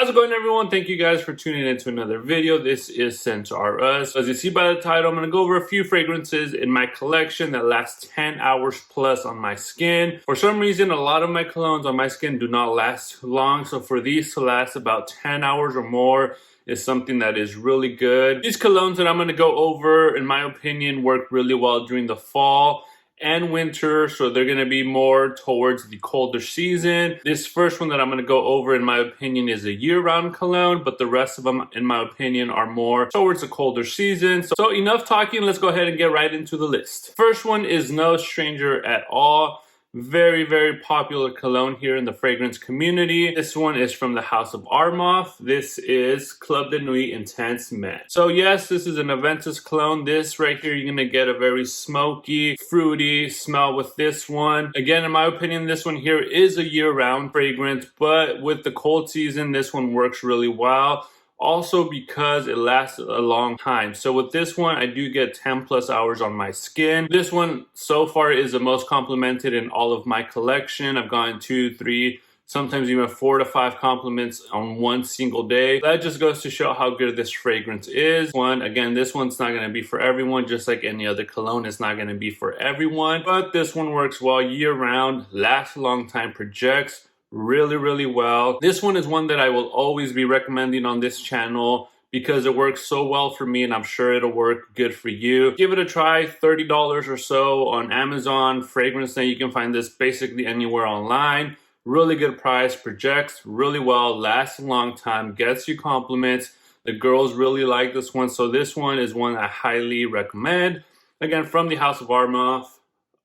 How's it going, everyone? Thank you guys for tuning into another video. This is Scent R Us. As you see by the title, I'm going to go over a few fragrances in my collection that last 10 hours plus on my skin. For some reason, a lot of my colognes on my skin do not last long, so for these to last about 10 hours or more is something that is really good. These colognes that I'm going to go over, in my opinion, work really well during the fall and winter, so they're going to be more towards the colder season. This first one that I'm going to go over, in my opinion, is a year-round cologne, but the rest of them, in my opinion, are more towards the colder season. So enough talking, let's go ahead and get right into the list. First one is no stranger at all. Very, very popular cologne here in the fragrance community. This one is from the House of Armaf. This is Club de Nuit Intense Matte. So yes, this is an Aventus cologne. This right here, you're gonna get a very smoky, fruity smell with this one. Again, in my opinion, this one here is a year-round fragrance, but with the cold season, this one works really well. Also because it lasts a long time. So with this one, I do get 10 plus hours on my skin. This one so far is the most complimented in all of my collection. I've gotten 2, 3, sometimes even 4 to 5 compliments on one single day. That just goes to show how good this fragrance is. Again, this one's not gonna be for everyone, just like any other cologne, it's not gonna be for everyone. But this one works well year round, lasts a long time, projects really well. This one is one that I will always be recommending on this channel because it works so well for me, and I'm sure it'll work good for you. Give it a try. $30 or so on Amazon. Fragrance Net, you can find this basically anywhere online. Really good price, projects really well, lasts a long time, gets you compliments. The girls really like this one, so this one is one I highly recommend. Again, from the House of Armaf,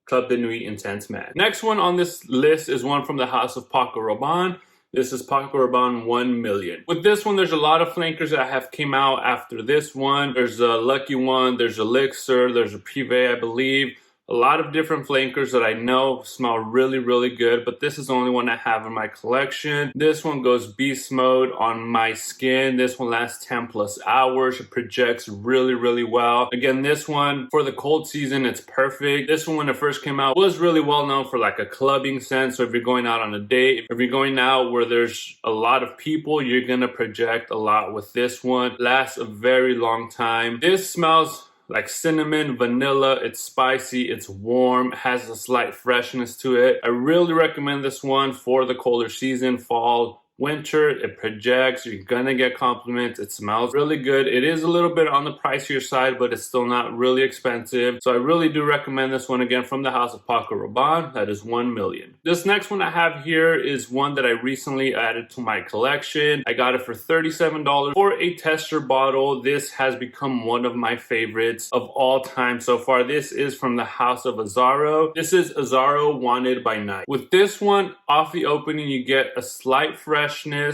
Club de Nuit Intense Matte. Next one on this list is one from the House of Paco Rabanne. This is Paco Rabanne 1 Million. With this one, there's a lot of flankers that have came out after this one. There's a Lucky One, there's Elixir, there's a Privé, I believe. A lot of different flankers that I know smell really good, but this is the only one I have in my collection. This one goes beast mode on my skin. This one lasts 10 plus hours. It projects really well. Again, this one for the cold season, it's perfect. This one, when it first came out, was really well known for like a clubbing scent. So if you're going out on a date, if you're going out where there's a lot of people, you're gonna project a lot with this one. Lasts a very long time. This smells like cinnamon, vanilla. It's spicy, it's warm, has a slight freshness to it. I really recommend this one for the colder season, fall, winter. It projects, you're gonna get compliments. It smells really good. It is a little bit on the pricier side, but it's still not really expensive. So I really do recommend this one, again, from the House of Paco Rabanne. That is 1 Million. This next one I have here is one that I recently added to my collection. I got it for $37 for a tester bottle. This has become one of my favorites of all time so far. This is from the House of Azzaro. This is Azzaro Wanted by Night. With this one, off the opening, you get a slight freshness.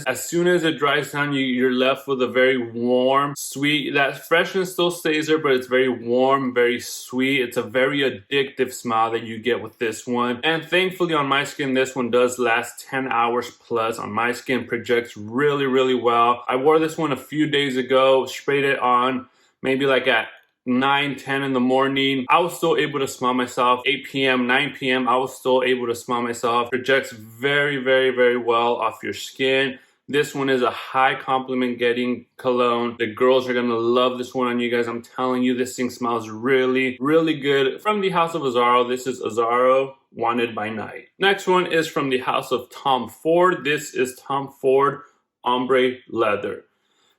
As soon as it dries down, you're left with a very warm, sweet, that freshness still stays there, but it's very warm, very sweet. It's a very addictive smell that you get with this one. And thankfully on my skin, this one does last 10 hours plus on my skin, projects really well. I wore this one a few days ago, sprayed it on maybe like at 9, 10 in the morning. I was still able to smell myself. 8 p.m., 9 p.m., I was still able to smell myself. Projects very well off your skin. This one is a high compliment getting cologne. The girls are gonna love this one on you guys. I'm telling you, this thing smells really good. From the House of Azzaro, this is Azzaro Wanted by Night. Next one is from the House of Tom Ford. This is Tom Ford Ombre Leather.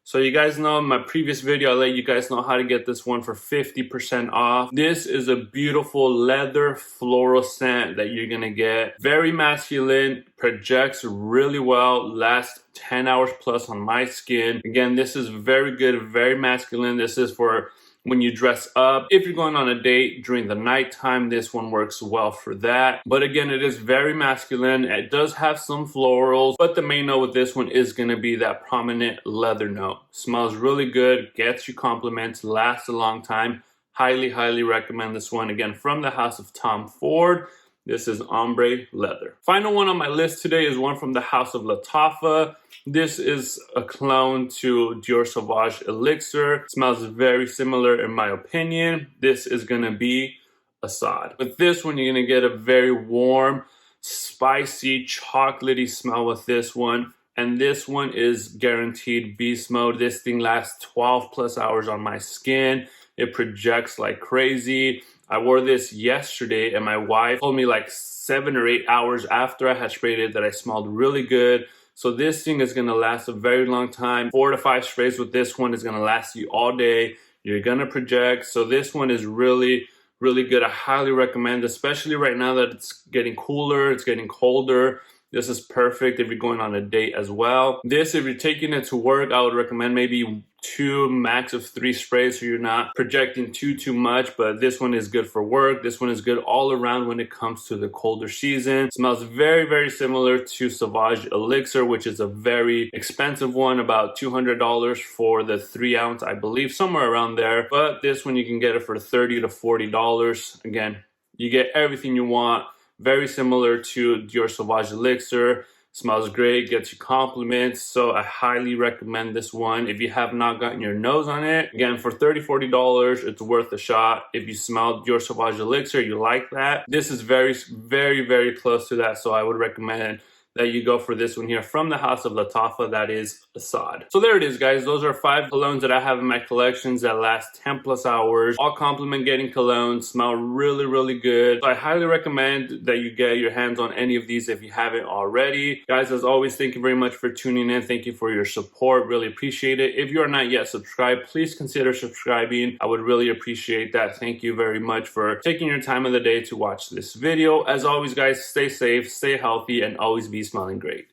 So you guys know in my previous video, I let you guys know how to get this one for 50% off. This is a beautiful leather floral scent that you're gonna get. Very masculine, projects really well, lasts 10 hours plus on my skin. Again, this is very good, very masculine. This is for when you dress up. If you're going on a date during the nighttime, this one works well for that. But again, it is very masculine. It does have some florals, but the main note with this one is gonna be that prominent leather note. Smells really good, gets you compliments, lasts a long time. Highly recommend this one. Again, from the House of Tom Ford. This is Ombre Leather. Final one on my list today is one from the House of Lattafa. This is a clone to Dior Sauvage Elixir. Smells very similar in my opinion. This is gonna be Assad. With this one, you're gonna get a very warm, spicy, chocolatey smell with this one. and this one is guaranteed beast mode. This thing lasts 12 plus hours on my skin. It projects like crazy. I wore this yesterday and my wife told me like 7 or 8 hours after I had sprayed it that I smelled really good. So this thing is gonna last a very long time. 4 to 5 sprays with this one is gonna last you all day. You're gonna project. So this one is really good. I highly recommend, especially right now that it's getting cooler, it's getting colder. This is perfect if you're going on a date as well. This, if you're taking it to work, I would recommend maybe 2, max of 3 sprays so you're not projecting too much, but this one is good for work. This one is good all around when it comes to the colder season. It smells very similar to Sauvage Elixir, which is a very expensive one, about $200 for the 3 ounce, I believe, somewhere around there. But this one you can get it for $30 to $40. Again, you get everything you want. Very similar to your Sauvage Elixir. Smells great, gets you compliments. So I highly recommend this one. If you have not gotten your nose on it, again, for $30, $40, it's worth a shot. If you smelled your Sauvage Elixir, you like that. This is very close to that. So I would recommend that you go for this one here from the House of Lattafa, that is Assad. So there it is, guys. Those are 5 colognes that I have in my collections that last 10 plus hours. All compliment getting colognes, smell really good. So I highly recommend that you get your hands on any of these if you haven't already. Guys, as always, thank you very much for tuning in. Thank you for your support. Really appreciate it. If you are not yet subscribed, please consider subscribing. I would really appreciate that. Thank you very much for taking your time of the day to watch this video. As always, guys, stay safe, stay healthy, and always be smelling great.